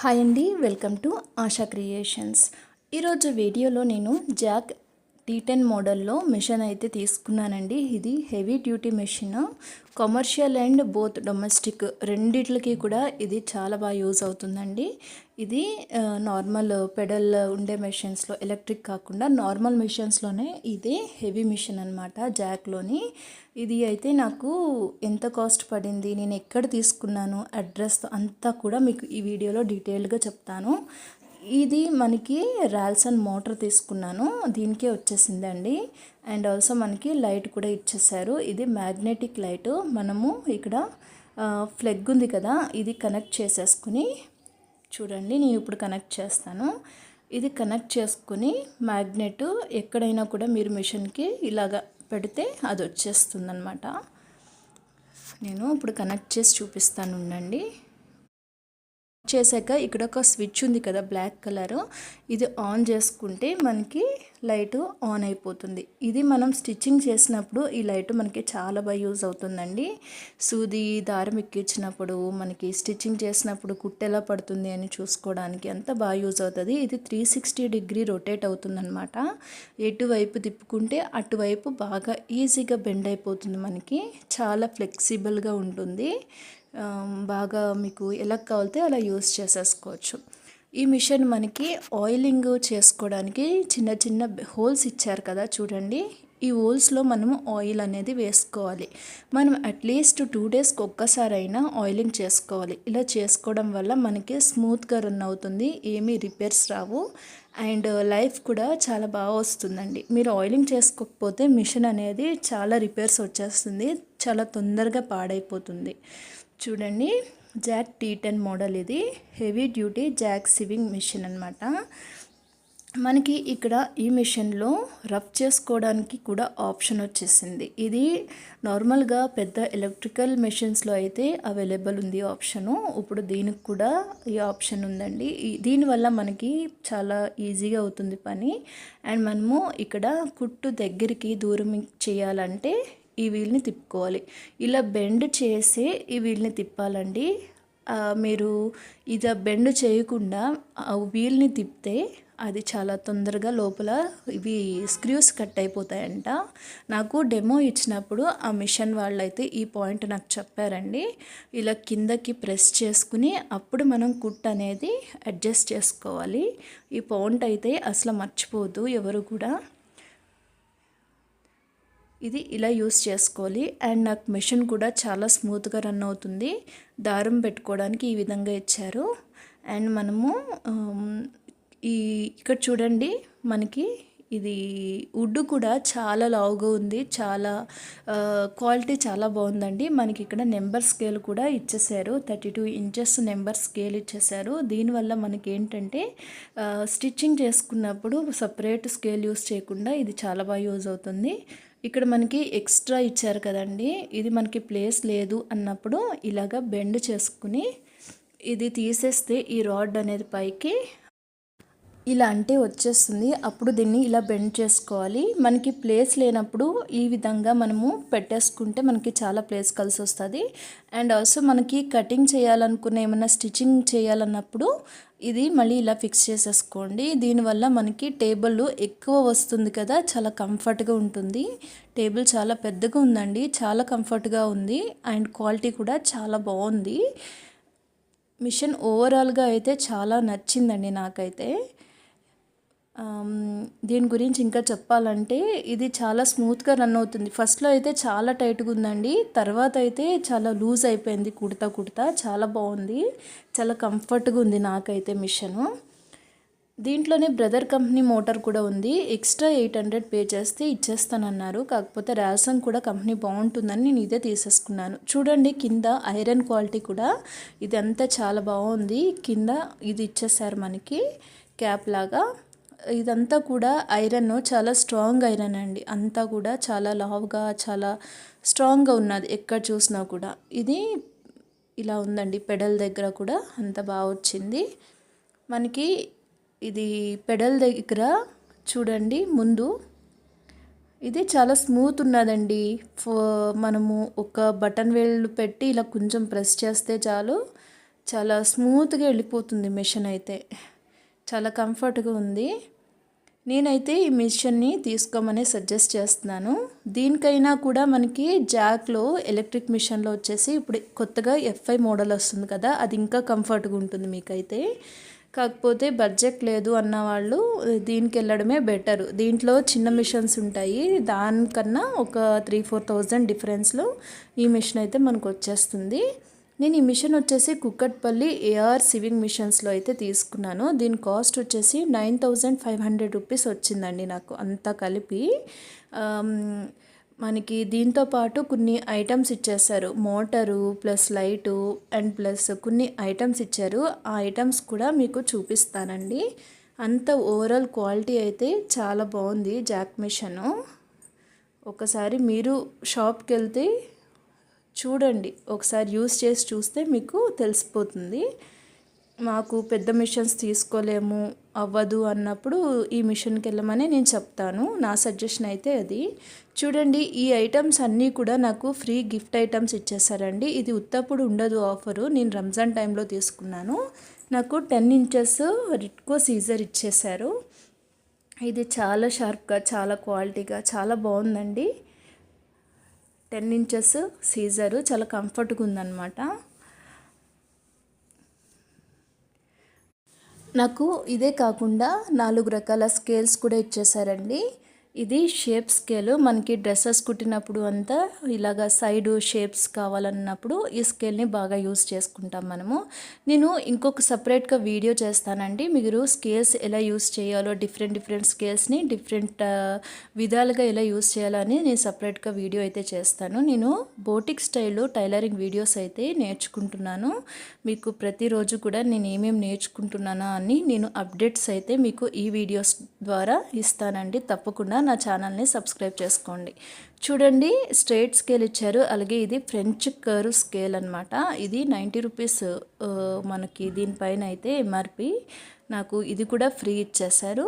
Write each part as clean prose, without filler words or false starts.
Hi అండి, welcome to ASHA creations. ఈరోజు వీడియోలో నేను జాక్ T10 మోడల్లో మిషన్ అయితే తీసుకున్నానండి. ఇది heavy duty machine, commercial and both domestic రెండిట్లకి కూడా ఇది చాలా బాగా యూజ్ అవుతుందండి. ఇది నార్మల్ పెడల్ ఉండే మెషిన్స్లో, ఎలక్ట్రిక్ కాకుండా నార్మల్ మిషన్స్లోనే ఇది హెవీ మిషన్ అనమాట. జాక్లోని ఇది అయితే నాకు ఎంత కాస్ట్ పడింది, నేను ఎక్కడ తీసుకున్నాను, అడ్రస్ అంతా కూడా మీకు ఈ వీడియోలో డీటెయిల్గా చెప్తాను. ఇది మనకి రాల్సన్ మోటార్ తీసుకున్నాను, దీనికే వచ్చేసిందండి. అండ్ ఆల్సో మనకి లైట్ కూడా ఇచ్చేసారు. ఇది మ్యాగ్నెటిక్ లైట్. మనము ఇక్కడ ఫ్లెగ్ ఉంది కదా, ఇది కనెక్ట్ చేసేసుకుని చూడండి, నేను ఇప్పుడు కనెక్ట్ చేస్తాను. ఇది కనెక్ట్ చేసుకుని మ్యాగ్నెట్ ఎక్కడైనా కూడా మీరు మిషన్కి ఇలాగా పెడితే అది వచ్చేస్తుంది అన్నమాట. నేను ఇప్పుడు కనెక్ట్ చేసి చూపిస్తాను, ఉండండి. చేశాక ఇక్కడ ఒక స్విచ్ ఉంది కదా బ్లాక్ కలర్, ఇది ఆన్ చేసుకుంటే మనకి లైట్ ఆన్ అయిపోతుంది. ఇది మనం స్టిచ్చింగ్ చేసినప్పుడు ఈ లైట్ మనకి చాలా బాగా యూజ్ అవుతుందండి. సూది దారం ఎక్కించినప్పుడు, మనకి స్టిచ్చింగ్ చేసినప్పుడు కుట్టు ఎలా పడుతుంది అని చూసుకోవడానికి అంత బాగా యూజ్ అవుతుంది. ఇది 360 డిగ్రీ రొటేట్ అవుతుందన్నమాట. ఎటువైపు తిప్పుకుంటే అటువైపు బాగా ఈజీగా బెండ్ అయిపోతుంది. మనకి చాలా ఫ్లెక్సిబుల్గా ఉంటుంది. బాగా మీకు ఎలా కావాలితే అలా యూస్ చేసేసుకోవచ్చు. ఈ మిషన్ మనకి ఆయిలింగ్ చేసుకోవడానికి చిన్న చిన్న హోల్స్ ఇచ్చారు కదా, చూడండి. ఈ హోల్స్లో మనము ఆయిల్ అనేది వేసుకోవాలి. మనం అట్లీస్ట్ 2 డేస్కి ఒక్కసారైనా ఆయిలింగ్ చేసుకోవాలి. ఇలా చేసుకోవడం వల్ల మనకి స్మూత్గా రన్ అవుతుంది, ఏమీ రిపేర్స్ రావు, అండ్ లైఫ్ కూడా చాలా బాగా వస్తుందండి. మీరు ఆయిలింగ్ చేసుకోకపోతే మిషన్ అనేది చాలా రిపేర్స్ వచ్చేస్తుంది, చాలా తొందరగా పాడైపోతుంది. చూడండి, జాక్ T10 మోడల్. ఇది heavy duty jack sewing machine అనమాట. మనకి ఇక్కడ ఈ మిషన్లో రఫ్ చేసుకోవడానికి కూడా ఆప్షన్ వచ్చేసింది. ఇది నార్మల్గా పెద్ద ఎలక్ట్రికల్ మెషిన్స్లో అయితే అవైలబుల్ ఉంది ఆప్షను. ఇప్పుడు దీనికి కూడా ఈ ఆప్షన్ ఉందండి. దీనివల్ల మనకి చాలా ఈజీగా అవుతుంది పని. అండ్ మనము ఇక్కడ కుట్టు దగ్గరికి దూరం చేయాలంటే ఈ వీల్ని తిప్పుకోవాలి. ఇలా బెండ్ చేసే ఈ వీల్ని తిప్పాలండి. మీరు ఇది బెండ్ చేయకుండా వీల్ని తిప్పితే అది చాలా తొందరగా లోపల ఇవి స్క్రూస్ కట్ అయిపోతాయంట. నాకు డెమో ఇచ్చినప్పుడు ఆ మిషన్ వాళ్ళైతే ఈ పాయింట్ నాకు చెప్పారండి. ఇలా కిందకి ప్రెస్ చేసుకుని అప్పుడు మనం కుట్ అనేది అడ్జస్ట్ చేసుకోవాలి. ఈ పాయింట్ అయితే అసలు మర్చిపోవద్దు ఎవరు కూడా. ఇది ఇలా యూస్ చేసుకోవాలి. అండ్ నాకు మిషన్ కూడా చాలా స్మూత్గా రన్ అవుతుంది. దారం పెట్టుకోవడానికి ఈ విధంగా ఇచ్చారు. అండ్ మనము ఇక్కడ చూడండి, మనకి ఇది వుడ్ కూడా చాలా లావుగా ఉంది, చాలా క్వాలిటీ చాలా బాగుందండి. మనకి ఇక్కడ నెంబర్ స్కేల్ కూడా ఇచ్చేసారు, 32 ఇంచెస్ నెంబర్ స్కేల్ ఇచ్చేసారు. దీనివల్ల మనకి ఏంటంటే స్టిచ్చింగ్ చేసుకున్నప్పుడు సపరేట్ స్కేల్ యూస్ చేయకుండా ఇది చాలా బాగా యూజ్ అవుతుంది. ఇక్కడ మనకి ఎక్స్ట్రా ఇచ్చారు కదండి, ఇది మనకి ప్లేస్ లేదు అన్నప్పుడు ఇలాగ బెండ్ చేసుకుని ఇది తీసేస్తే ఈ రాడ్ అనేది పైకి ఇలా అంటే వచ్చేస్తుంది. అప్పుడు దీన్ని ఇలా బెండ్ చేసుకోవాలి. మనకి ప్లేస్ లేనప్పుడు ఈ విధంగా మనము పెట్టేసుకుంటే మనకి చాలా ప్లేస్ కలిసి వస్తుంది. అండ్ ఆల్సో మనకి కటింగ్ చేయాలనుకున్న ఏమైనా స్టిచ్చింగ్ చేయాలన్నప్పుడు ఇది మళ్ళీ ఇలా ఫిక్స్ చేసేసుకోండి. దీనివల్ల మనకి టేబుల్ ఎక్కువ వస్తుంది కదా, చాలా కంఫర్ట్గా ఉంటుంది. టేబుల్ చాలా పెద్దగా ఉందండి, చాలా కంఫర్ట్గా ఉంది. అండ్ క్వాలిటీ కూడా చాలా బాగుంది. మిషన్ ఓవరాల్గా అయితే చాలా నచ్చిందండి నాకైతే. దీని గురించి ఇంకా చెప్పాలంటే ఇది చాలా స్మూత్గా రన్ అవుతుంది. ఫస్ట్లో అయితే చాలా టైట్గా ఉందండి, తర్వాత అయితే చాలా లూజ్ అయిపోయింది. కుడతా చాలా బాగుంది, చాలా కంఫర్ట్గా ఉంది నాకైతే మిషను. దీంట్లోనే బ్రదర్ కంపెనీ మోటార్ కూడా ఉంది. ఎక్స్ట్రా 800 పే చేస్తే ఇచ్చేస్తానన్నారు. కాకపోతే రాల్సన్ కూడా కంపెనీ బాగుంటుందని నేను ఇదే తీసేసుకున్నాను. చూడండి, కింద ఐరన్ క్వాలిటీ కూడా ఇదంతా చాలా బాగుంది. కింద ఇది ఇచ్చేసారు మనకి క్యాప్ లాగా. ఇదంతా కూడా ఐరన్, చాలా స్ట్రాంగ్ ఐరన్ అండి. అంతా కూడా చాలా లావుగా, చాలా స్ట్రాంగ్గా ఉన్నది ఎక్కడ చూసినా కూడా. ఇది ఇలా ఉందండి, పెడల్ దగ్గర కూడా అంత బాగా వచ్చింది మనకి. ఇది పెడల్ దగ్గర చూడండి, ముందు ఇది చాలా స్మూత్ ఉన్నదండి. మనము ఒక బటన్ వేళ్ళు పెట్టి ఇలా కొంచెం ప్రెస్ చేస్తే చాలు చాలా స్మూత్గా వెళ్ళిపోతుంది మిషన్ అయితే, చాలా కంఫర్ట్గా ఉంది. నేనైతే ఈ మిషన్ని తీసుకోమని సజెస్ట్ చేస్తున్నాను. దీనికైనా కూడా మనకి జాక్లో ఎలక్ట్రిక్ మిషన్లో వచ్చేసి ఇప్పుడు కొత్తగా F5 మోడల్ వస్తుంది కదా, అది ఇంకా కంఫర్ట్గా ఉంటుంది మీకైతే. కాకపోతే బడ్జెట్ లేదు అన్న వాళ్ళు దీనికి వెళ్ళడమే బెటర్. దీంట్లో చిన్న మిషన్స్ ఉంటాయి, దానికన్నా ఒక 3-4 thousand డిఫరెన్స్లో ఈ మిషన్ అయితే మనకు వచ్చేస్తుంది. నేను ఈ మిషన్ వచ్చేసి కుక్కట్పల్లి AR సివింగ్ మిషన్స్లో అయితే తీసుకున్నాను. దీని కాస్ట్ వచ్చేసి 9500 రూపీస్ వచ్చిందండి నాకు అంతా కలిపి. మనకి దీంతో పాటు కొన్ని ఐటమ్స్ ఇచ్చేసారు, motor plus light and plus కొన్ని ఐటమ్స్ ఇచ్చారు. ఆ ఐటమ్స్ కూడా మీకు చూపిస్తానండి. అంత ఓవరాల్ క్వాలిటీ అయితే చాలా బాగుంది జాక్ మిషను. ఒకసారి మీరు షాప్కి వెళ్తే చూడండి, ఒకసారి యూస్ చేసి చూస్తే మీకు తెలిసిపోతుంది. మాకు పెద్ద మిషన్స్ తీసుకోలేము అవ్వదు అన్నప్పుడు ఈ మిషన్కి వెళ్ళమని నేను చెప్తాను. నా సజెషన్ అయితే అది. చూడండి, ఈ ఐటమ్స్ అన్నీ కూడా నాకు ఫ్రీ గిఫ్ట్ ఐటమ్స్ ఇచ్చేసారండి. ఇది ఉత్తప్పుడు ఉండదు ఆఫరు, నేను రంజాన్ టైంలో తీసుకున్నాను. నాకు 10 inches రిట్కో సీజర్ ఇచ్చేసారు. ఇది చాలా షార్ప్గా, చాలా క్వాలిటీగా, చాలా బాగుందండి. 10 inches సీజరు చాలా కంఫర్ట్గా ఉందన్నమాట. నాకు ఇదే కాకుండా 4 రకాల స్కేల్స్ కూడా ఇచ్చేసారండి. ఇది షేప్ స్కేల్, మనకి డ్రెస్సెస్ కుట్టినప్పుడు అంతా ఇలాగా సైడ్ షేప్స్ కావాలన్నప్పుడు ఈ స్కేల్ని బాగా యూస్ చేసుకుంటాం మనము. నేను ఇంకొక సపరేట్గా వీడియో చేస్తానండి. మీరు స్కేల్స్ ఎలా యూస్ చేయాలో, డిఫరెంట్ స్కేల్స్ని డిఫరెంట్ విధాలుగా ఎలా యూస్ చేయాలని నేను సపరేట్గా వీడియో అయితే చేస్తాను. నేను బోటిక్ స్టైల్లో టైలరింగ్ వీడియోస్ అయితే నేర్చుకుంటున్నాను. మీకు ప్రతిరోజు కూడా నేను ఏమేమి నేర్చుకుంటున్నానో అని నేను అప్డేట్స్ అయితే మీకు ఈ వీడియోస్ ద్వారా ఇస్తానండి. తప్పకుండా నా ఛానల్ని సబ్స్క్రైబ్ చేసుకోండి. చూడండి, స్ట్రైట్ స్కేల్ ఇచ్చారు, అలాగే ఇది ఫ్రెంచ్ కర్వ్ స్కేల్ అనమాట. ఇది 90 రూపీస్ మనకి దీనిపైన అయితే MRP. నాకు ఇది కూడా ఫ్రీ ఇచ్చేసారు.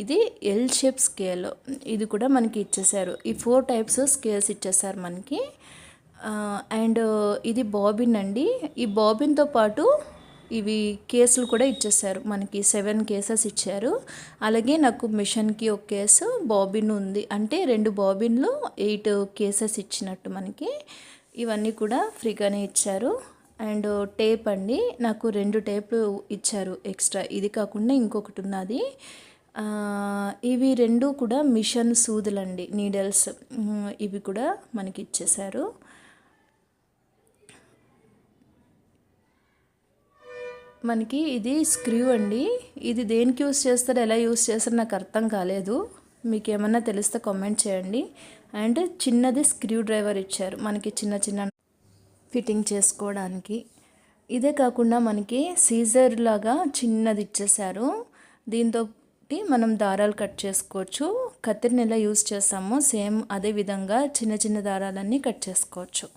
ఇది L షేప్ స్కేల్, ఇది కూడా మనకి ఇచ్చేసారు. ఈ 4 types స్కేల్స్ ఇచ్చేసారు మనకి. అండ్ ఇది బాబిన్ అండి. ఈ బాబిన్తో పాటు ఇవి కేసులు కూడా ఇచ్చేసారు మనకి. 7 cases ఇచ్చారు. అలాగే నాకు మిషన్కి ఒక కేసు, బాబిన్ ఉంది, అంటే 2 బాబిన్లు 8 cases ఇచ్చినట్టు మనకి. ఇవన్నీ కూడా ఫ్రీగానే ఇచ్చారు. అండ్ టేప్ అండి, నాకు 2 టేప్లు ఇచ్చారు ఎక్స్ట్రా. ఇది కాకుండా ఇంకొకటి ఉన్నది. ఇవి 2 కూడా మిషన్ సూదులండి, నీడల్స్. ఇవి కూడా మనకి ఇచ్చేసారు. మనకి ఇది స్క్రూ అండి. ఇది దేనికి యూస్ చేస్తారో, ఎలా యూస్ చేస్తారో నాకు అర్థం కాలేదు. మీకు ఏమన్నా తెలిస్తే కామెంట్ చేయండి. అండ్ చిన్నది స్క్రూ డ్రైవర్ ఇచ్చారు మనకి, చిన్న ఫిట్టింగ్ చేసుకోవడానికి. ఇదే కాకుండా మనకి సీజర్ లాగా చిన్నది ఇచ్చేసారు. దీంతో మనం దారాలు కట్ చేసుకోవచ్చు. కత్తిరిని ఎలా యూస్ చేస్తామో సేమ్ అదే విధంగా చిన్న దారాలన్నీ కట్ చేసుకోవచ్చు.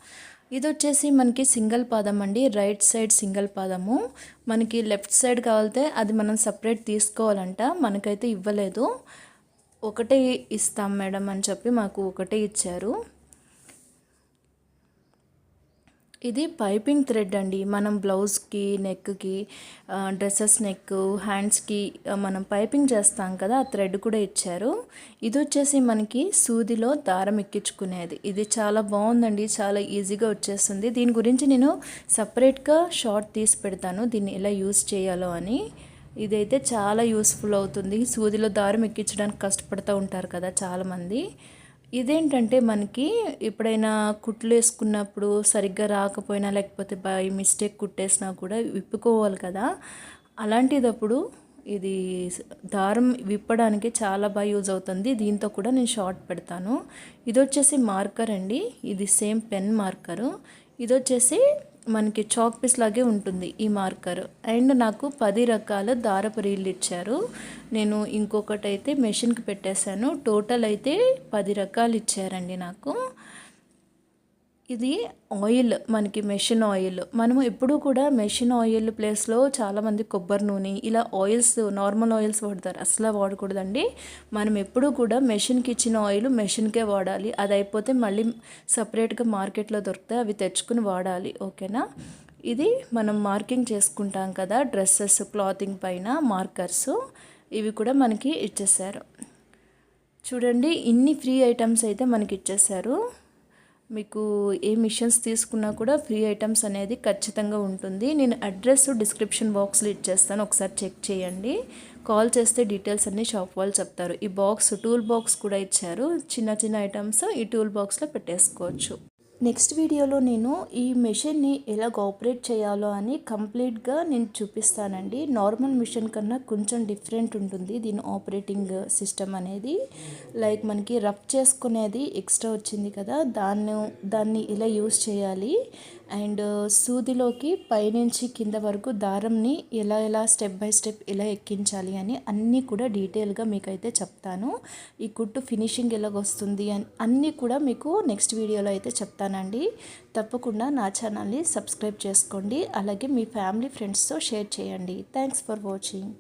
ఇది వచ్చేసి మనకి సింగిల్ పాదం అండి, రైట్ సైడ్ సింగిల్ పాదము. మనకి లెఫ్ట్ సైడ్ కావాలితే అది మనం సపరేట్ తీసుకోవాలంట, మనకైతే ఇవ్వలేదు. ఒకటే ఇస్తాం మేడం అని చెప్పి మాకు ఒకటే ఇచ్చారు. ఇది పైపింగ్ థ్రెడ్ అండి. మనం బ్లౌజ్కి, నెక్కి, డ్రెస్సెస్ నెక్, హ్యాండ్స్కి మనం పైపింగ్ చేస్తాం కదా, ఆ థ్రెడ్ కూడా ఇచ్చారు. ఇది వచ్చేసి మనకి సూదిలో దారం ఎక్కించుకునేది. ఇది చాలా బాగుందండి, చాలా ఈజీగా వచ్చేస్తుంది. దీని గురించి నేను సపరేట్గా షార్ట్ తీసి పెడతాను, దీన్ని ఎలా యూస్ చేయాలో అని. ఇదైతే చాలా యూస్ఫుల్ అవుతుంది. సూదిలో దారం ఎక్కించడానికి కష్టపడుతూ ఉంటారు కదా చాలామంది. ఇదేంటంటే మనకి ఎప్పుడైనా కుట్లు వేసుకున్నప్పుడు సరిగ్గా రాకపోయినా, లేకపోతే బై మిస్టేక్ కుట్టేసినా కూడా విప్పుకోవాలి కదా, అలాంటిదప్పుడు ఇది దారం విప్పడానికి చాలా బాగా యూజ్ అవుతుంది. దీంతో కూడా నేను షార్ట్ పెడతాను. ఇది వచ్చేసి మార్కర్ అండి, ఇది సేమ్ పెన్ మార్కరు. ఇది వచ్చేసి మనకి చాక్ పీస్ లాగే ఉంటుంది ఈ మార్కర్. అండ్ నాకు 10 రకాల దారపు రీళ్ళు ఇచ్చారు. నేను ఇంకొకటి అయితే మెషిన్కి పెట్టేశాను. టోటల్ అయితే 10 రకాలు ఇచ్చారండి నాకు. ఇది ఆయిల్, మనకి మెషిన్ ఆయిల్. మనము ఎప్పుడూ కూడా మెషిన్ ఆయిల్ ప్లేస్లో చాలామంది కొబ్బరి నూనె ఇలా ఆయిల్స్, నార్మల్ ఆయిల్స్ వాడతారు. అసలు వాడకూడదండి. మనం ఎప్పుడూ కూడా మెషిన్కి ఇచ్చిన ఆయిల్ మెషిన్కే వాడాలి. అది అయిపోతే మళ్ళీ సపరేట్గా మార్కెట్లో దొరుకుతాయి, అవి తెచ్చుకుని వాడాలి. ఓకేనా. ఇది మనం మార్కింగ్ చేసుకుంటాం కదా డ్రెస్సెస్ క్లాతింగ్ పైన మార్కర్స్, ఇవి కూడా మనకి ఇచ్చేసారు. చూడండి ఇన్ని ఫ్రీ ఐటమ్స్ అయితే మనకి ఇచ్చేసారు. మీకు ఏ మిషన్స్ తీసుకున్నా కూడా ఫ్రీ ఐటమ్స్ అనేది ఖచ్చితంగా ఉంటుంది. నేను అడ్రస్ డిస్క్రిప్షన్ బాక్స్లో ఇచ్చేస్తాను, ఒకసారి చెక్ చేయండి. కాల్ చేస్తే డీటెయిల్స్ అన్నీ షాప్ వాళ్ళు చెప్తారు. ఈ బాక్స్ టూల్ బాక్స్ కూడా ఇచ్చారు, చిన్న చిన్న ఐటమ్స్ ఈ టూల్ బాక్స్లో పెట్టేసుకోవచ్చు. నెక్స్ట్ వీడియోలో నేను ఈ మెషిన్ని ఎలా ఆపరేట్ చేయాలో అని కంప్లీట్గా నేను చూపిస్తానండి. నార్మల్ మిషన్ కన్నా కొంచెం డిఫరెంట్ ఉంటుంది దీని ఆపరేటింగ్ సిస్టమ్ అనేది. లైక్ మనకి రఫ్ చేసుకునేది ఎక్స్ట్రా వచ్చింది కదా, దాన్ని ఇలా యూస్ చేయాలి. అండ్ సూదిలోకి పైనుంచి కింద వరకు దారంని ఎలా స్టెప్ బై స్టెప్ ఎలా ఎక్కించాలి అని అన్నీ కూడా డీటెయిల్గా మీకైతే చెప్తాను. ఈ కుట్టు ఫినిషింగ్ ఎలాగొస్తుంది అని అన్నీ కూడా మీకు నెక్స్ట్ వీడియోలో అయితే చెప్తానండి. తప్పకుండా నా ఛానల్ని సబ్స్క్రైబ్ చేసుకోండి, అలాగే మీ ఫ్యామిలీ ఫ్రెండ్స్తో షేర్ చేయండి. Thanks for watching.